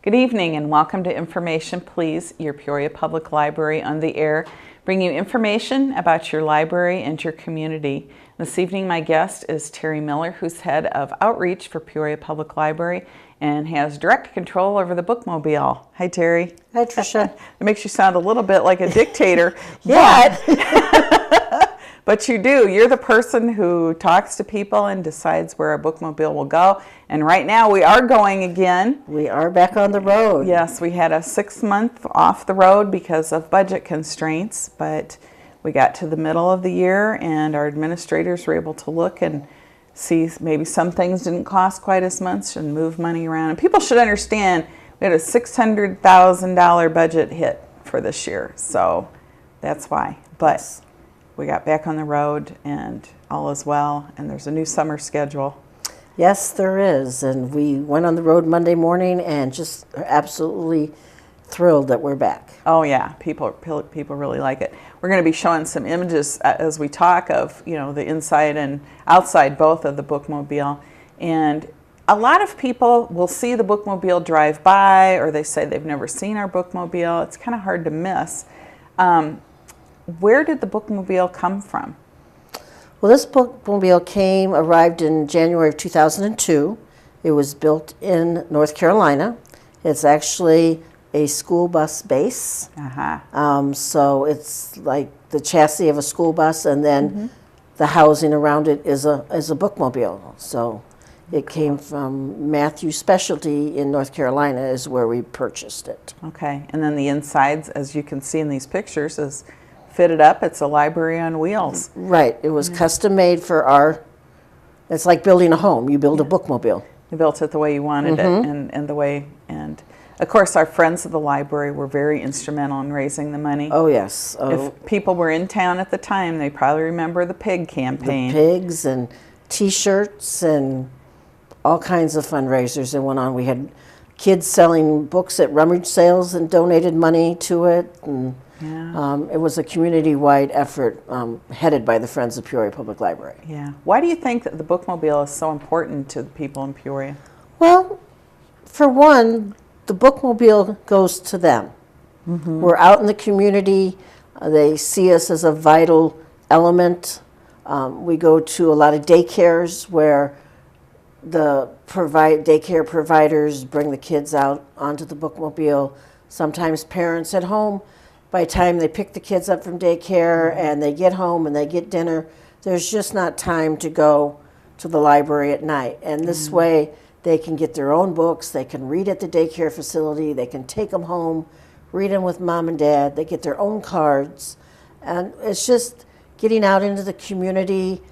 Good evening and welcome to Information Please, your Peoria Public Library on the air, bringing you information about your library and your community. This evening my guest is Terry Miller, who's head of outreach for Peoria Public Library and has direct control over the Bookmobile. Hi, Terry. Hi, Tricia. It makes you sound a little bit like a dictator. Yeah. But you do. You're the person who talks to people and decides where a bookmobile will go. And right now we are going again. We are back on the road. Yes, we had a 6-month off the road because of budget constraints, but we got to the middle of the year and our administrators were able to look and see maybe some things didn't cost quite as much and move money around. And people should understand we had a $600,000 budget hit for this year, so that's why. But we got back on the road and all is well, and there's a new summer schedule. Yes, there is, and we went on the road Monday morning and just are absolutely thrilled that we're back. Oh yeah, people really like it. We're going to be showing some images as we talk of, you know, the inside and outside both of the Bookmobile. And a lot of people will see the Bookmobile drive by, or they say they've never seen our Bookmobile. It's kind of hard to miss. Where did the Bookmobile come from? Well, this Bookmobile arrived in January of 2002. It was built in North Carolina. It's actually a school bus base. So it's like the chassis of a school bus, and then the housing around it is a Bookmobile. So it came from Matthews Specialty in North Carolina is where we purchased it. Okay, and then the insides, as you can see in these pictures, is fitted up. It's a library on wheels. Right. It was custom made for it's like building a home. You build a Bookmobile. You built it the way you wanted it, and the way, and of course our friends of the library were very instrumental in raising the money. Oh, yes. Oh. If people were in town at the time, they probably remember the pig campaign. The pigs and T-shirts and all kinds of fundraisers that went on. We had kids selling books at rummage sales and donated money to it. And it was a community-wide effort headed by the Friends of Peoria Public Library. Yeah. Why do you think that the Bookmobile is so important to the people in Peoria? Well, for one, the Bookmobile goes to them. We're out in the community. They see us as a vital element. We go to a lot of daycares where the daycare providers bring the kids out onto the Bookmobile. Sometimes parents at home, by the time they pick the kids up from daycare and they get home and they get dinner, there's just not time to go to the library at night. And this way they can get their own books, they can read at the daycare facility, they can take them home, read them with mom and dad, they get their own cards. And it's just getting out into the community.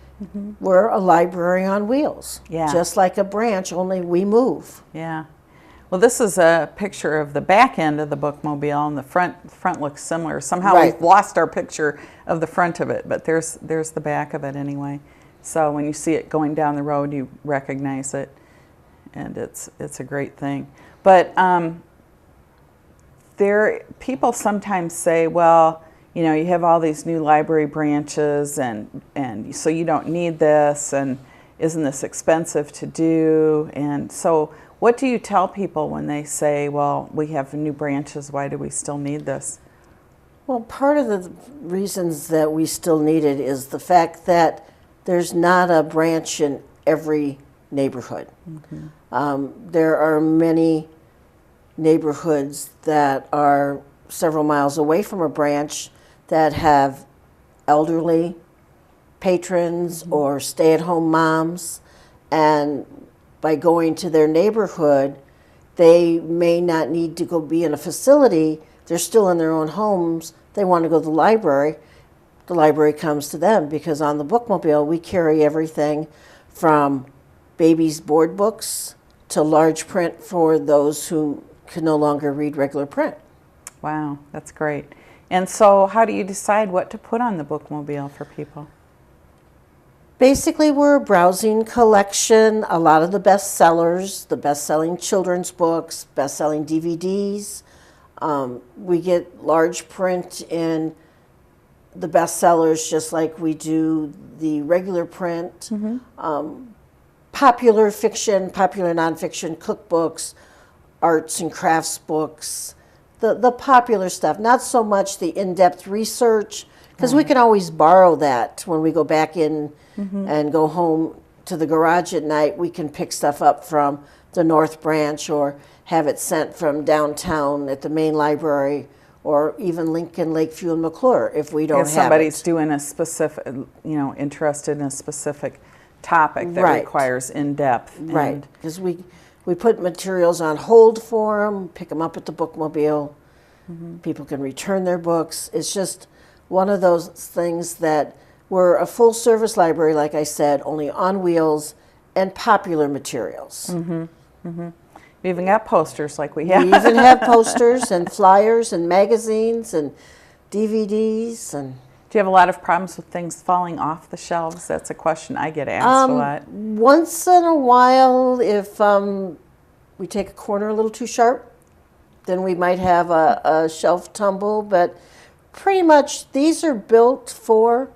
We're a library on wheels, just like a branch, only we move. Yeah. Well, this is a picture of the back end of the Bookmobile, and the front looks similar. Somehow we've lost our picture of the front of it, but there's the back of it anyway. So when you see it going down the road, you recognize it, and it's a great thing. But people sometimes say, well, you know, you have all these new library branches, and so you don't need this, and isn't this expensive to do? And so what do you tell people when they say, well, we have new branches, why do we still need this? Well, part of the reasons that we still need it is the fact that there's not a branch in every neighborhood. There are many neighborhoods that are several miles away from a branch that have elderly patrons or stay-at-home moms, and by going to their neighborhood, they may not need to go be in a facility. They're still in their own homes. They want to go to the library. The library comes to them because on the Bookmobile, we carry everything from babies' board books to large print for those who can no longer read regular print. Wow, that's great. And so how do you decide what to put on the Bookmobile for people? Basically, we're a browsing collection. A lot of the bestsellers, the best-selling children's books, best-selling DVDs. We get large print in the bestsellers just like we do the regular print. Popular fiction, popular nonfiction cookbooks arts and crafts books, the popular stuff, not so much the in-depth research, because we can always borrow that when we go back in and go home to the garage at night. We can pick stuff up from the North Branch or have it sent from downtown at the main library, or even Lincoln, Lakeview, and McClure if we don't If have somebody's it. doing a specific, interested in a specific topic that Right. requires in-depth. Right, And because we put materials on hold for them, pick them up at the Bookmobile. People can return their books. It's just one of those things that we're a full-service library, like I said, only on wheels and popular materials. we even got posters like we We have. even have posters and flyers and magazines and DVDs. And Do you have a lot of problems with things falling off the shelves? That's a question I get asked a lot. once in a while, if we take a corner a little too sharp, then we might have a shelf tumble. But pretty much these are built for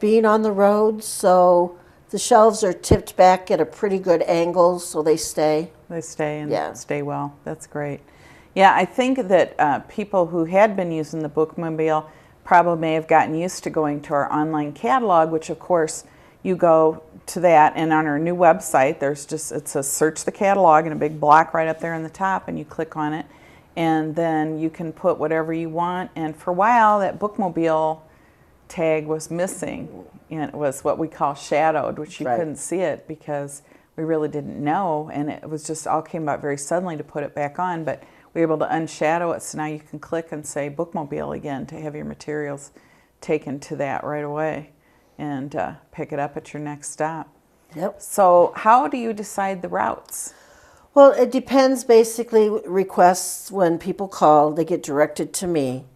being on the road, so the shelves are tipped back at a pretty good angle so they stay. They stay and Yeah. stay well. That's great. Yeah, I think that people who had been using the Bookmobile probably may have gotten used to going to our online catalog, which of course you go to that, and on our new website it says search the catalog in a big block right up there in the top, and you click on it, and then you can put whatever you want. And for a while that Bookmobile tag was missing, and it was what we call shadowed, which you Right. couldn't see it because we really didn't know, and it was just all came about very suddenly to put it back on. But we were able to unshadow it, so now you can click and say Bookmobile again to have your materials taken to that right away and pick it up at your next stop. Yep. So how do you decide the routes? Well, it depends. Basically, requests, when people call, they get directed to me.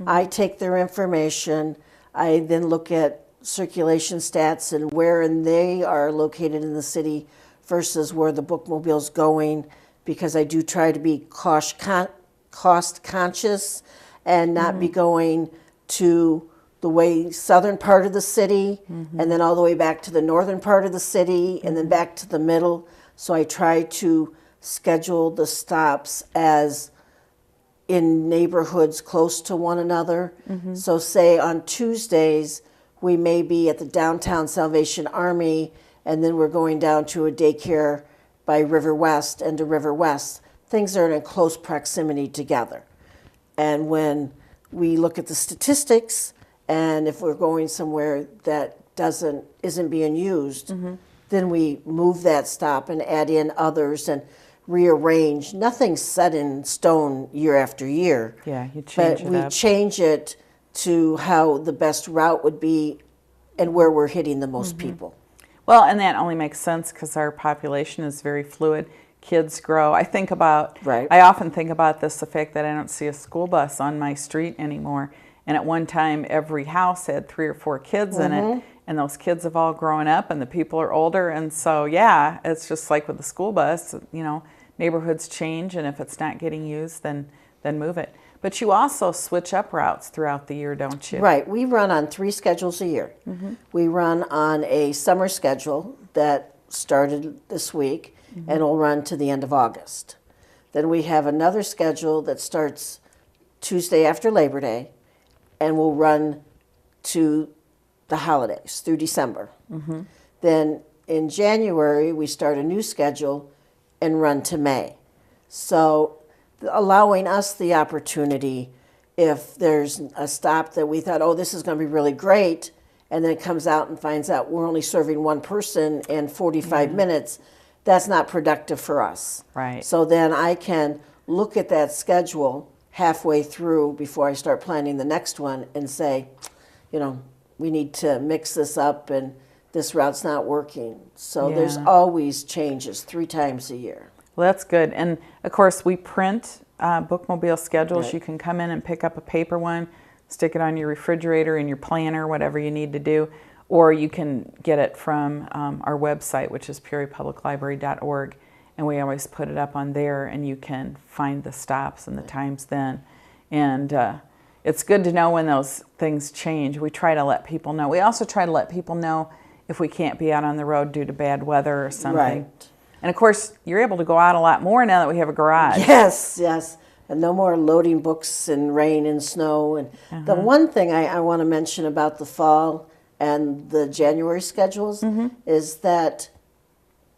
I take their information. I then look at circulation stats and where they are located in the city versus where the Bookmobile's going, because I do try to be cost conscious and not be going to the way southern part of the city and then all the way back to the northern part of the city and then back to the middle. So I try to schedule the stops as in neighborhoods close to one another. So say on Tuesdays, we may be at the downtown Salvation Army, and then we're going down to a daycare by River West and to River West. Things are in close proximity together. And when we look at the statistics, and if we're going somewhere that isn't being used, then we move that stop and add in others and rearrange. Nothing's set in stone year after year. Yeah, you change But it we up. change it to how the best route would be and where we're hitting the most people. Well, and that only makes sense because our population is very fluid. Kids grow. I Right. often think about this, the fact that I don't see a school bus on my street anymore. And at one time, every house had 3 or 4 kids in it, and those kids have all grown up, and the people are older. And so, yeah, it's just like with the school bus, neighborhoods change, and if it's not getting used, then move it. But you also switch up routes throughout the year, don't you? Right. We run on 3 schedules a year. We run on a summer schedule that started this week and will run to the end of August. Then we have another schedule that starts Tuesday after Labor Day and will run to the holidays through December. Then in January, we start a new schedule and run to May. So allowing us the opportunity, if there's a stop that we thought, oh, this is going to be really great, and then it comes out and finds out we're only serving one person in 45 minutes, that's not productive for us. Right. So then I can look at that schedule halfway through before I start planning the next one and say, we need to mix this up and this route's not working. So there's Yeah. always changes 3 times a year. Well, that's good. And of course, we print Bookmobile schedules. Right. You can come in and pick up a paper one, stick it on your refrigerator, in your planner, whatever you need to do. Or you can get it from our website, which is peoriapubliclibrary.org. And we always put it up on there, and you can find the stops and the times then. And it's good to know when those things change. We try to let people know. We also try to let people know if we can't be out on the road due to bad weather or something. Right. And of course, you're able to go out a lot more now that we have a garage. Yes, yes. And no more loading books in rain and snow. And the one thing I want to mention about the fall and the January schedules is that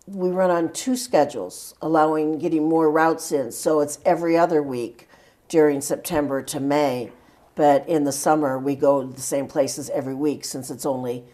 we run on 2 schedules, allowing getting more routes in. So it's every other week during September to May. But in the summer, we go to the same places every week since it's only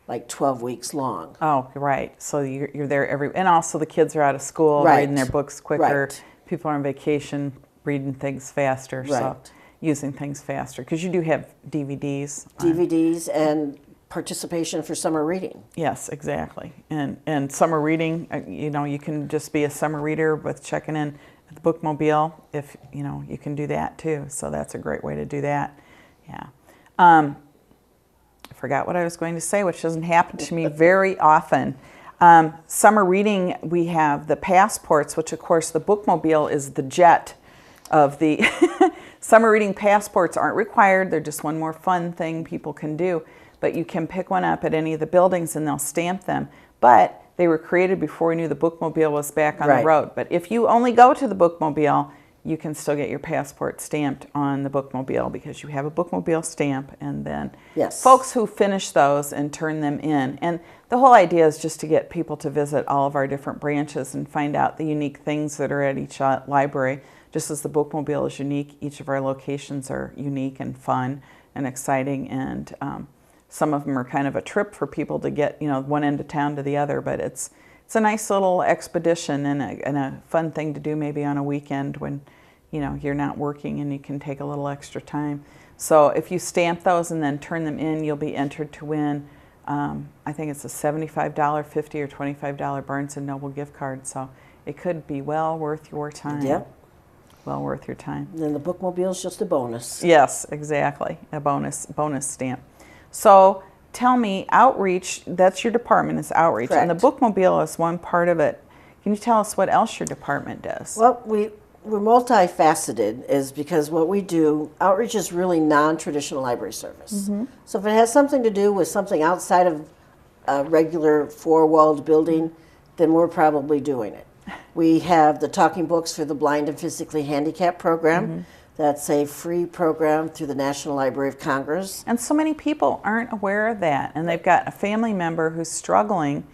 like 12 weeks long. Oh, right. So you're there and also the kids are out of school, Right. reading their books quicker. Right. People are on vacation, reading things faster, so Right. using things faster. Because you do have DVDs. DVDs and participation for summer reading. Yes, exactly. And summer reading, you can just be a summer reader with checking in at the Bookmobile if, you can do that too. So that's a great way to do that. Yeah. I forgot what I was going to say, which doesn't happen to me very often. Summer reading, we have the passports, which of course the Bookmobile is the jet of the summer reading. Passports aren't required. They're just one more fun thing people can do. But you can pick one up at any of the buildings and they'll stamp them. But they were created before we knew the Bookmobile was back on Right. the road. But if you only go to the Bookmobile, you can still get your passport stamped on the Bookmobile because you have a Bookmobile stamp, and then Yes. folks who finish those and turn them in. And the whole idea is just to get people to visit all of our different branches and find out the unique things that are at each library. Just as the Bookmobile is unique, each of our locations are unique and fun and exciting, and some of them are kind of a trip for people to get, one end of town to the other, but it's a nice little expedition and a fun thing to do maybe on a weekend when, you're not working and you can take a little extra time. So if you stamp those and then turn them in, you'll be entered to win, I think it's a $75, $50, or $25 Barnes & Noble gift card. So it could be well worth your time. Yep. Well worth your time. And then the Bookmobile is just a bonus. Yes, exactly. A bonus stamp. So tell me, outreach, that's your department, is outreach. Correct. And the Bookmobile is one part of it. Can you tell us what else your department does? Well, we're multifaceted, is because what we do, outreach is really non-traditional library service. So if it has something to do with something outside of a regular 4-walled building, then we're probably doing it. We have the Talking Books for the Blind and Physically Handicapped program. That's a free program through the National Library of Congress. And so many people aren't aware of that, and they've got a family member who's struggling,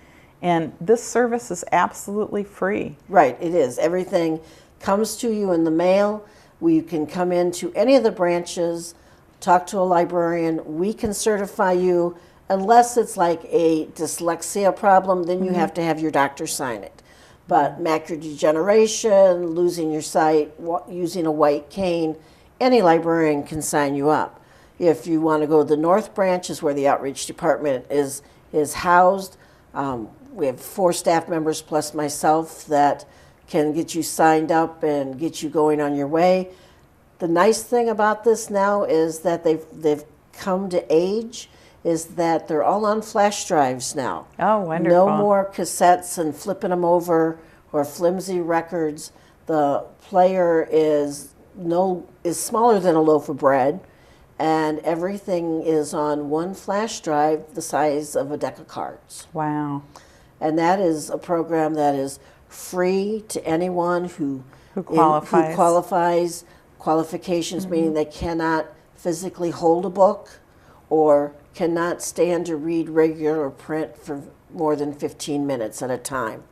and this service is absolutely free. Right, it is. Everything comes to you in the mail. You can come into any of the branches, talk to a librarian. We can certify you, unless it's like a dyslexia problem, then you have to have your doctor sign it. But macular degeneration, losing your sight, using a white cane, any librarian can sign you up. If you want to go to the North Branch, is where the outreach department is housed. We have 4 staff members plus myself that can get you signed up and get you going on your way. The nice thing about this now is that they've come to age, is that they're all on flash drives now. Oh, wonderful. No more cassettes and flipping them over or flimsy records. The player is smaller than a loaf of bread, and everything is on one flash drive the size of a deck of cards. Wow. And that is a program that is free to anyone who qualifies. Qualifications meaning they cannot physically hold a book or cannot stand to read regular print for more than 15 minutes at a time.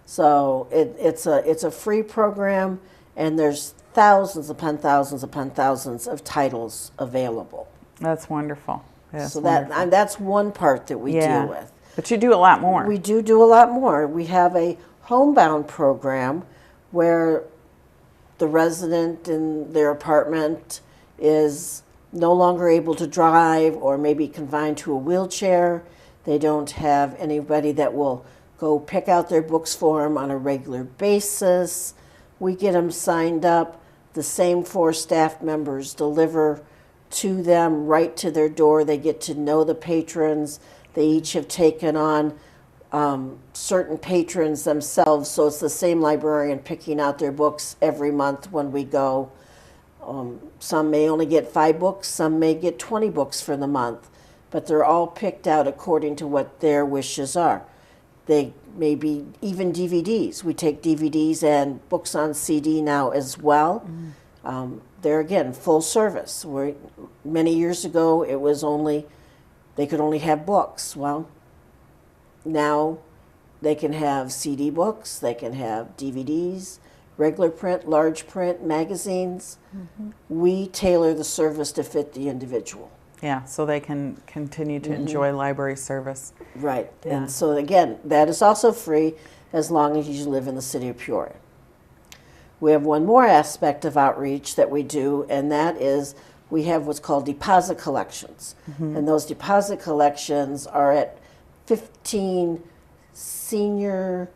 So it's a free program, and there's thousands upon thousands upon thousands of titles available. That's wonderful. That's So wonderful. that's one part that we deal with. But you do a lot more. We do a lot more. We have a homebound program where the resident in their apartment is no longer able to drive or maybe confined to a wheelchair. They don't have anybody that will go pick out their books for them on a regular basis. We get them signed up. The same 4 staff members deliver to them right to their door. They get to know the patrons. They each have taken on certain patrons themselves, so it's the same librarian picking out their books every month when we go. Some may only get 5 books, some may get 20 books for the month, but they're all picked out according to what their wishes are. They maybe even DVDs. We take DVDs and books on CD now as well. They're again full service. Where many years ago it was only they could only have books. Well, now they can have CD books, they can have DVDs, regular print, large print, magazines. We tailor the service to fit the individual. Yeah, so they can continue to enjoy library service. Right. Yeah. And so again, that is also free as long as you live in the city of Peoria. We have one more aspect of outreach that we do, and that is we have what's called deposit collections. And those deposit collections are at 15 senior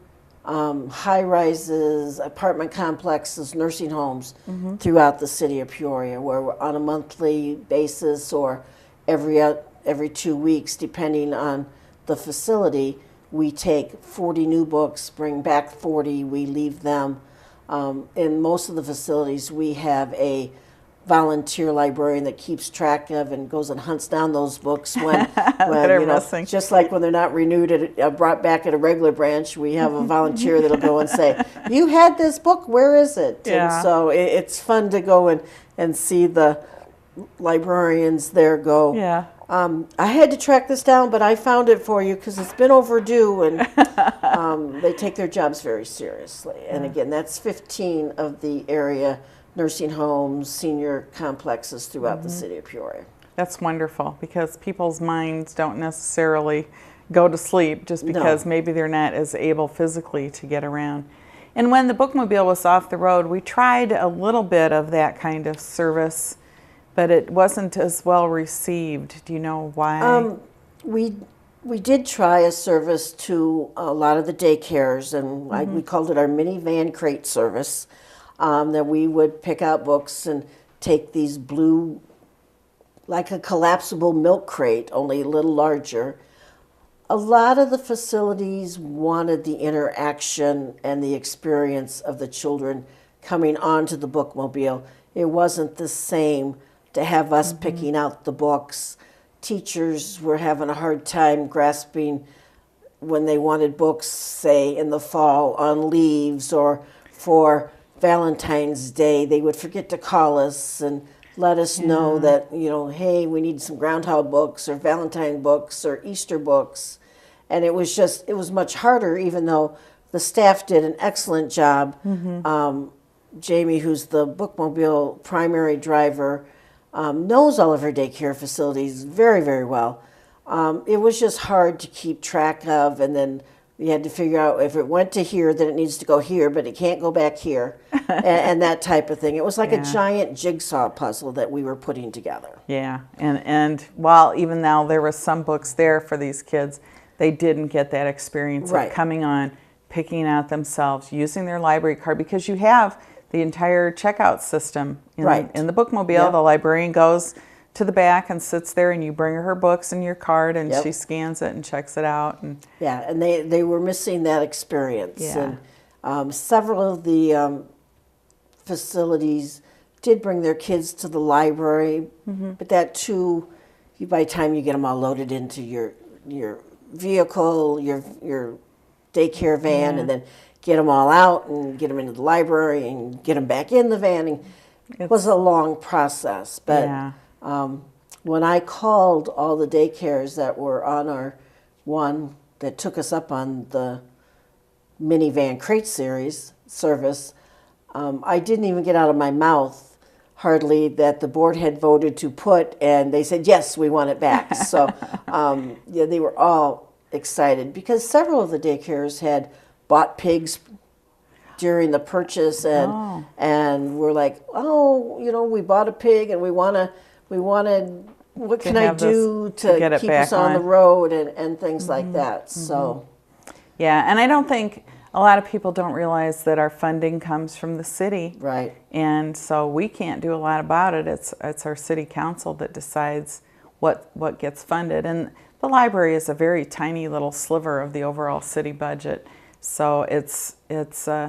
high-rises, apartment complexes, nursing homes throughout the city of Peoria, where we're on a monthly basis or every 2 weeks, depending on the facility. We take 40 new books, bring back 40, we leave them. In most of the facilities, we have a volunteer librarian that keeps track of and goes and hunts down those books when are missing. just like when they're not renewed brought back at a regular branch, we have a volunteer that'll go and say, "You had this book, where is it?" Yeah. And so it's fun to go and see the librarians there go. Yeah. I had to track this down, but I found it for you because it's been overdue, and they take their jobs very seriously. And again, that's 15 of the area nursing homes, senior complexes throughout the city of Peoria. That's wonderful, because people's minds don't necessarily go to sleep just because maybe they're not as able physically to get around. And when the Bookmobile was off the road, we tried a little bit of that kind of service, but it wasn't as well received. Do you know why? We did try a service to a lot of the daycares, and we called it our minivan crate service, that we would pick out books and take these blue, like a collapsible milk crate, only a little larger. A lot of the facilities wanted the interaction and the experience of the children coming onto the Bookmobile. It wasn't the same to have us picking out the books. Teachers were having a hard time grasping when they wanted books, say, in the fall on leaves or for Valentine's Day. They would forget to call us and let us know that, hey, we need some groundhog books or Valentine books or Easter books. And it was much harder, even though the staff did an excellent job. Jamie, who's the Bookmobile primary driver, knows all of her daycare facilities very, very well. It was just hard to keep track of, and then you had to figure out if it went to here, then it needs to go here, but it can't go back here, and that type of thing. It was like a giant jigsaw puzzle that we were putting together. Yeah, and while even now there was some books there for these kids, they didn't get that experience of coming on, picking out themselves, using their library card, because you have the entire checkout system in the Bookmobile. The librarian goes to the back and sits there, and you bring her books and your card, and she scans it and checks it out. And and they were missing that experience. And several of the facilities did bring their kids to the library, but that too, by the time you get them all loaded into your vehicle, your daycare van, and then get them all out and get them into the library and get them back in the van. And it was a long process. But when I called all the daycares that were on our one that took us up on the minivan crate series service, I didn't even get out of my mouth hardly that the board had voted to put, and they said, yes, we want it back. So they were all excited because several of the daycares had bought pigs during the purchase, and we're like, we bought a pig and we wanted, what can I do to keep us on the road and things like that. So, yeah, and I don't think a lot of people don't realize that our funding comes from the city, right? And so we can't do a lot about it. It's our city council that decides what gets funded, and the library is a very tiny little sliver of the overall city budget. So it's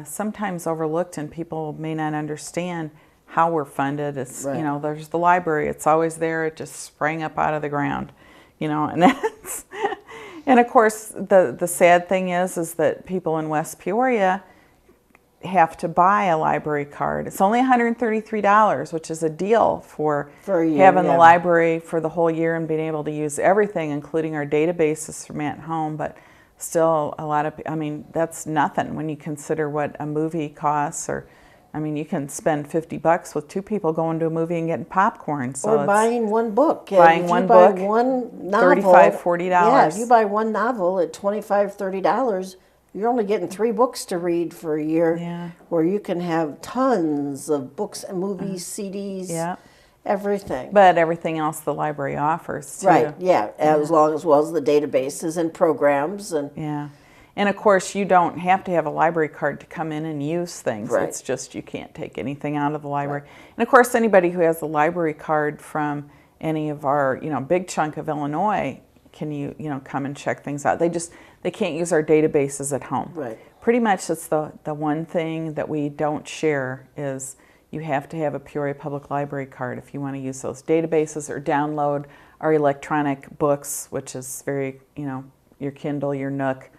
sometimes overlooked, and people may not understand how we're funded. It's there's the library. It's always there. It just sprang up out of the ground, and And of course, the sad thing is that people in West Peoria have to buy a library card. It's only $133, which is a deal for a year, having yeah. the library for the whole year and being able to use everything, including our databases from at home. But still, a lot of, I mean, that's nothing when you consider what a movie costs. Or, I mean, you can spend $50 with two people going to a movie and getting popcorn. So Or buying one book. Buying if one you buy book, one novel, $35, $40. Yeah, if you buy one novel at $25, $30, you're only getting 3 books to read for a year. Yeah. Where you can have tons of books and movies, CDs, Yeah. everything. But everything else the library offers too. Right, yeah, as well as the databases and programs. And Yeah. And of course, you don't have to have a library card to come in and use things. Right. It's just you can't take anything out of the library. Right. And of course, anybody who has a library card from any of our, big chunk of Illinois can come and check things out. They can't use our databases at home. Right. Pretty much that's the one thing that we don't share is you have to have a Peoria Public Library card if you want to use those databases or download our electronic books, which is very, your Kindle, your Nook,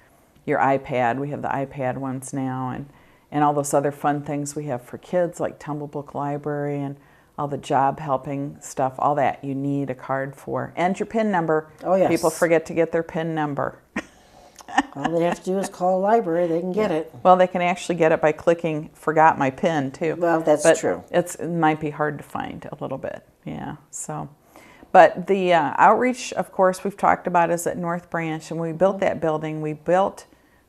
your iPad. We have the iPad ones now, and all those other fun things we have for kids like Tumble Book Library and all the job helping stuff, all that you need a card for. And your PIN number. Oh, yes. People forget to get their PIN number. all they have to do is call a library, they can get it. Well, they can actually get it by clicking "Forgot my PIN" too. Well, that's but true. It might be hard to find a little bit, yeah. So, but the outreach, of course, we've talked about is at North Branch, and when we built that building, we built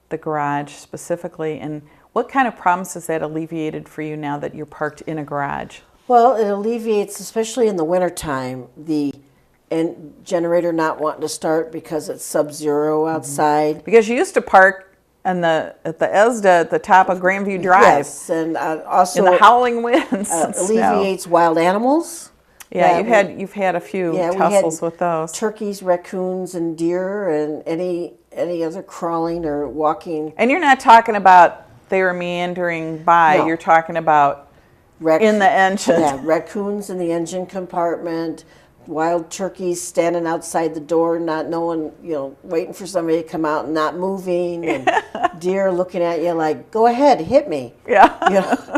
the garage specifically. And what kind of problems has that alleviated for you now that you're parked in a garage? Well, it alleviates, especially in the wintertime, the generator not wanting to start because it's sub-zero outside. Because you used to park at the ESDA at the top of Grandview Drive. Yes, and also in the howling winds. Alleviates wild animals. Yeah, you've had a few tussles with those. Turkeys, raccoons, and deer, and any other crawling or walking. And you're not talking about they were meandering by. No. You're talking about in the engine. Yeah, raccoons in the engine compartment. Wild turkeys standing outside the door, not knowing, waiting for somebody to come out and not moving, and deer looking at you like, "Go ahead, hit me." Yeah.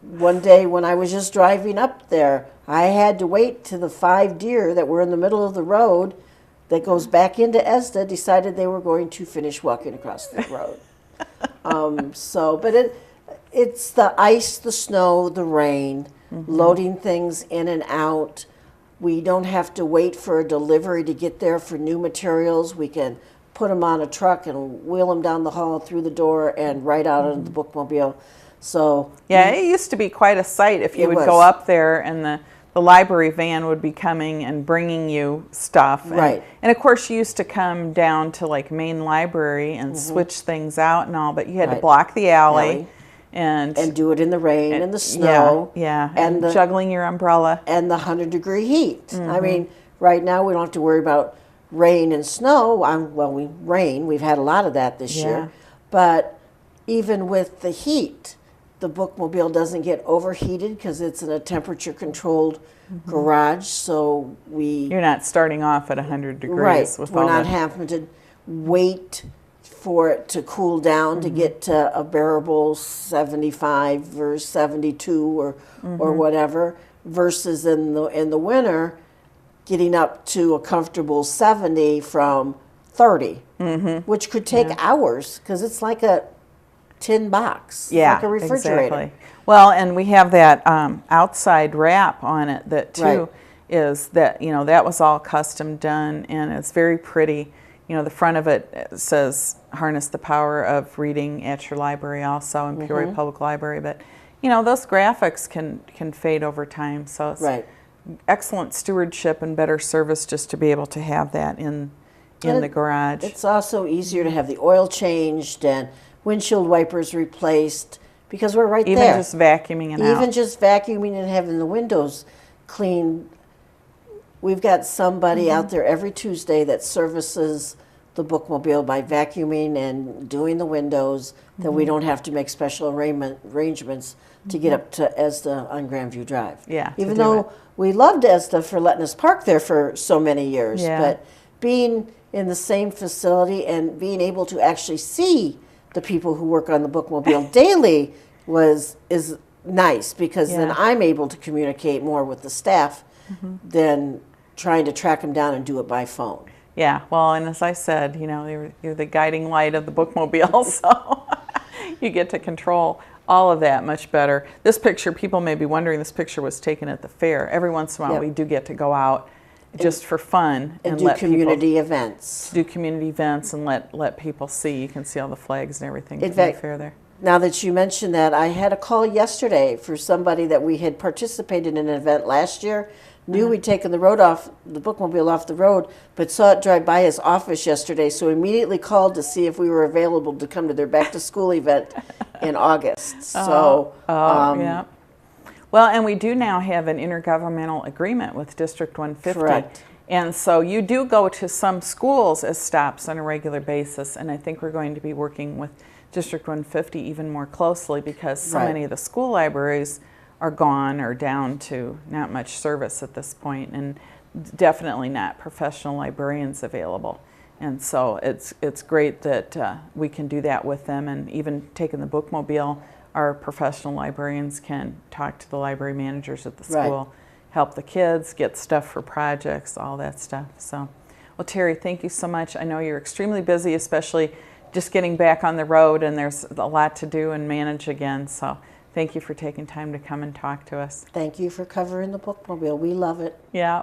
One day when I was just driving up there, I had to wait till the 5 deer that were in the middle of the road that goes back into ESDA decided they were going to finish walking across the road. But it's the ice, the snow, the rain, loading things in and out. We don't have to wait for a delivery to get there for new materials. We can put them on a truck and wheel them down the hall through the door and right out of the bookmobile. So yeah, it used to be quite a sight if you would go up there and the library van would be coming and bringing you stuff. Right. And of course you used to come down to like main library and switch things out and all, but you had to block the alley. And do it in the rain and the snow. Yeah, and juggling your umbrella. And the 100-degree heat. I mean, right now we don't have to worry about rain and snow. We've had a lot of that this year. But even with the heat, the bookmobile doesn't get overheated because it's in a temperature-controlled garage. So you're not starting off at 100 degrees. Right. With We're not having to wait for it to cool down to get to a bearable 75 or 72 or whatever, versus in the winter getting up to a comfortable 70 from 30, which could take hours because it's like a tin box, like a refrigerator. Exactly. Well, and we have that outside wrap on it that too is that that was all custom done, and it's very pretty. The front of it says "Harness the Power of Reading at Your Library," also in Peoria Public Library. But those graphics can fade over time, so it's excellent stewardship and better service just to be able to have that in the garage. It's also easier to have the oil changed and windshield wipers replaced because we're right there. Even just vacuuming it out. Even just vacuuming and having the windows cleaned. We've got somebody out there every Tuesday that services the bookmobile by vacuuming and doing the windows, that we don't have to make special arrangements to get up to ESDA on Grandview Drive. Yeah. Even though we loved ESDA for letting us park there for so many years. Yeah. But being in the same facility and being able to actually see the people who work on the Bookmobile daily is nice, because then Yeah. I'm able to communicate more with the staff than trying to track them down and do it by phone. Yeah, well, and as I said, you know, you're the guiding light of the Bookmobile, so you get to control all of that much better. This picture, people may be wondering, this picture was taken at the fair. Every once in a while, Yep. we do get to go out just for fun And do let community events. people do community events and let people see. You can see all the flags and everything In from the fact, fair there. now that you mentioned that, I had a call yesterday for somebody that we had participated in an event last year, knew we'd taken the Bookmobile off the road, but saw it drive by his office yesterday, so immediately called to see if we were available to come to their back to school event in August. So, Yeah. Well, and we do now have an intergovernmental agreement with District 150. Correct. And so you do go to some schools as stops on a regular basis, and I think we're going to be working with District 150 even more closely, because so Right. many of the school libraries are gone or down to not much service at this point, and definitely not professional librarians available. And so it's great that we can do that with them, and even taking the Bookmobile, our professional librarians can talk to the library managers at the Right. school, help the kids, get stuff for projects, all that stuff. So, well, Terry, thank you so much. I know you're extremely busy, especially just getting back on the road, and there's a lot to do and manage again. So thank you for taking time to come and talk to us. thank you for covering the Bookmobile. We love it. Yeah.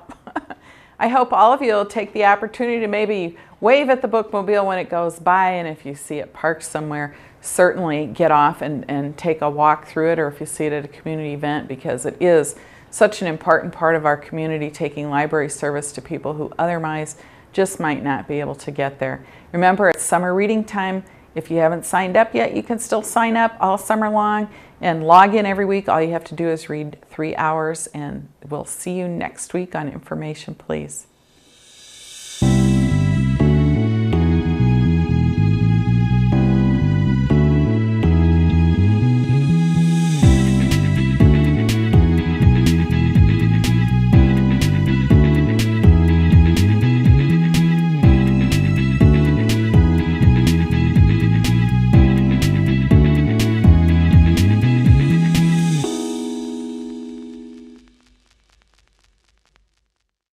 I hope all of you will take the opportunity to maybe wave at the Bookmobile when it goes by, and if you see it parked somewhere, certainly get off and take a walk through it, or if you see it at a community event, because it is such an important part of our community, taking library service to people who otherwise just might not be able to get there. Remember, it's summer reading time. If you haven't signed up yet, you can still sign up all summer long and log in every week. All you have to do is read 3 hours, and we'll see you next week on Information Please.